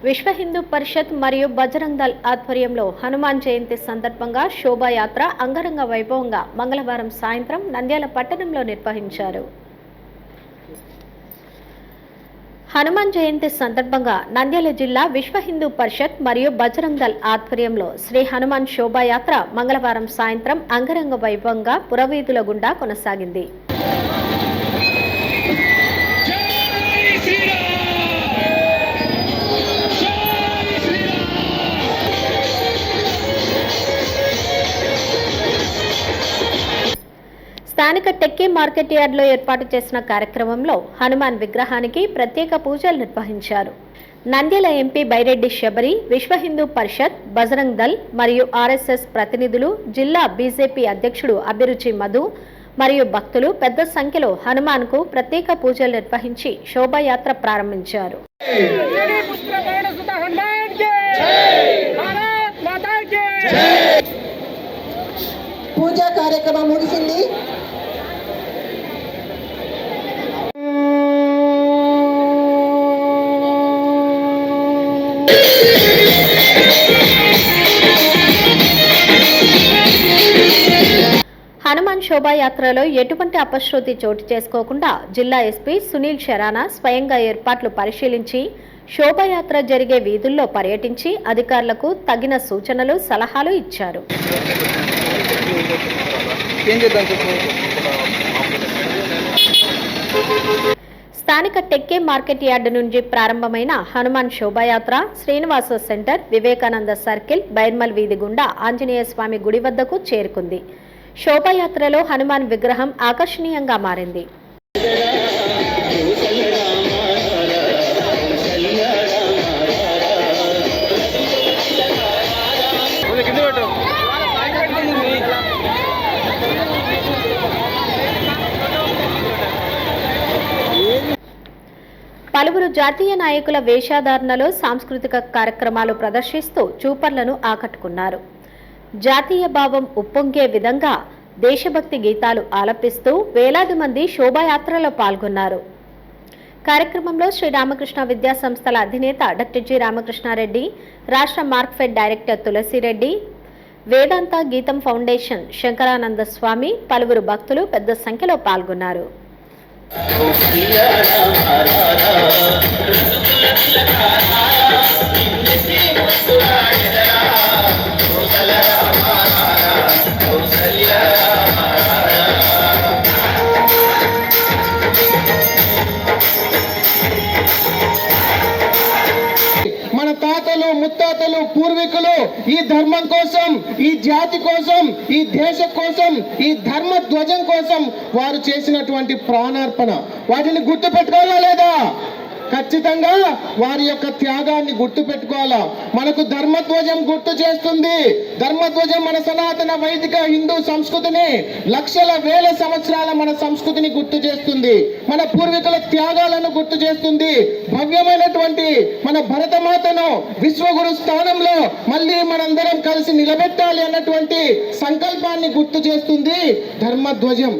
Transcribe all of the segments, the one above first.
విశ్వ హిందూ పరిషత్ మరియు బజరంగ్ దళ్ ఆధ్వర్యంలో హనుమాన్ జయంతి సందర్భంగా శోభాయాత్ర అంగరంగ వైభవంగా మంగళవారం సాయంత్రం నంద్యాల పట్టణంలో నిర్వహించారు. హనుమాన్ జయంతి సందర్భంగా నంద్యాల జిల్లా విశ్వ హిందూ పరిషత్ మరియు బజరంగ్ దళ్ ఆధ్వర్యంలో శ్రీ హనుమాన్ శోభాయాత్ర మంగళవారం సాయంత్రం అంగరంగ వైభవంగా పురవీధుల గుండా కొనసాగింది. స్థానిక టెక్కీ మార్కెట్ యార్డ్లో ఏర్పాటు చేసిన కార్యక్రమంలో హనుమాన్ విగ్రహానికి ప్రత్యేక పూజలు నిర్వహించారు. నంద్యాల ఎంపీ బైరెడ్డి శబరి, విశ్వ హిందూ పరిషత్, బజరంగ్ దళ్ మరియు ఆర్ఎస్ఎస్ ప్రతినిధులు, జిల్లా బీజేపీ అధ్యక్షుడు అభిరుచి మధు మరియు భక్తులు పెద్ద సంఖ్యలో హనుమాన్కు ప్రత్యేక పూజలు నిర్వహించి శోభాయాత్ర ప్రారంభించారు. పూజా కార్యక్రమం ముగిసింది. హనుమాన్ శోభాయాత్రలో ఎటువంటి అపశృతి చోటు చేసుకోకుండా జిల్లా ఎస్పీ సునీల్ శరానా స్వయంగా ఏర్పాట్లు పరిశీలించి శోభాయాత్ర జరిగే వీధుల్లో పర్యటించి అధికారులకు తగిన సూచనలు, సలహాలు ఇచ్చారు. స్థానిక టెక్కే మార్కెట్ యార్డు నుంచి ప్రారంభమైన హనుమాన్ శోభాయాత్ర శ్రీనివాస సెంటర్, వివేకానంద సర్కిల్, బైర్మల్ వీధి గుండా ఆంజనేయ స్వామి గుడి వద్దకు చేరుకుంది. శోభాయాత్రలో హనుమాన్ విగ్రహం ఆకర్షణీయంగా మారింది. పలువురు జాతీయ నాయకుల వేషధారణలో సాంస్కృతిక కార్యక్రమాలు ప్రదర్శిస్తూ చూపర్లను ఆకట్టుకున్నారు. జాతీయ భావం ఉప్పొంగే విధంగా దేశభక్తి గీతాలు ఆలపిస్తూ వేలాది మంది శోభాయాత్రలో పాల్గొన్నారు. కార్యక్రమంలో శ్రీ రామకృష్ణ విద్యా సంస్థల అధినేత డాక్టర్ జి రామకృష్ణారెడ్డి, రాష్ట్ర మార్క్ఫెడ్ డైరెక్టర్ తులసిరెడ్డి, వేదాంత గీతం ఫౌండేషన్ శంకరానంద స్వామి, పలువురు భక్తులు పెద్ద సంఖ్యలో పాల్గొన్నారు. మన తాతలు, ముత్తాతలు, పూర్వీకులు ఈ ధర్మం కోసం, ఈ జాతి కోసం, ఈ దేశం కోసం, ఈ ధర్మ ధ్వజం కోసం వారు చేసినటువంటి ప్రాణార్పణ వాటిని గుర్తు పెట్టుకోవాలా లేదా? ఖచ్చితంగా వారి యొక్క త్యాగాన్ని గుర్తు పెట్టుకోవాలా. మనకు ధర్మధ్వజం గుర్తు చేస్తుంది. ధర్మధ్వజం మన సనాతన వైదిక హిందూ సంస్కృతిని, లక్షల వేల సంవత్సరాల మన సంస్కృతిని గుర్తు చేస్తుంది. మన పూర్వీకుల త్యాగాలను గుర్తు చేస్తుంది. భవ్యమైనటువంటి మన భరతమాతను విశ్వగురు స్థానంలో మళ్ళీ మనందరం కలిసి నిలబెట్టాలి అన్నటువంటి సంకల్పాన్ని గుర్తు చేస్తుంది ధర్మధ్వజం.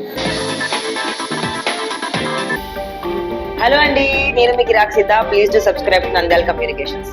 హలో అండి, నేను మీకు Rakshitha. Please to subscribe Nandyal communications.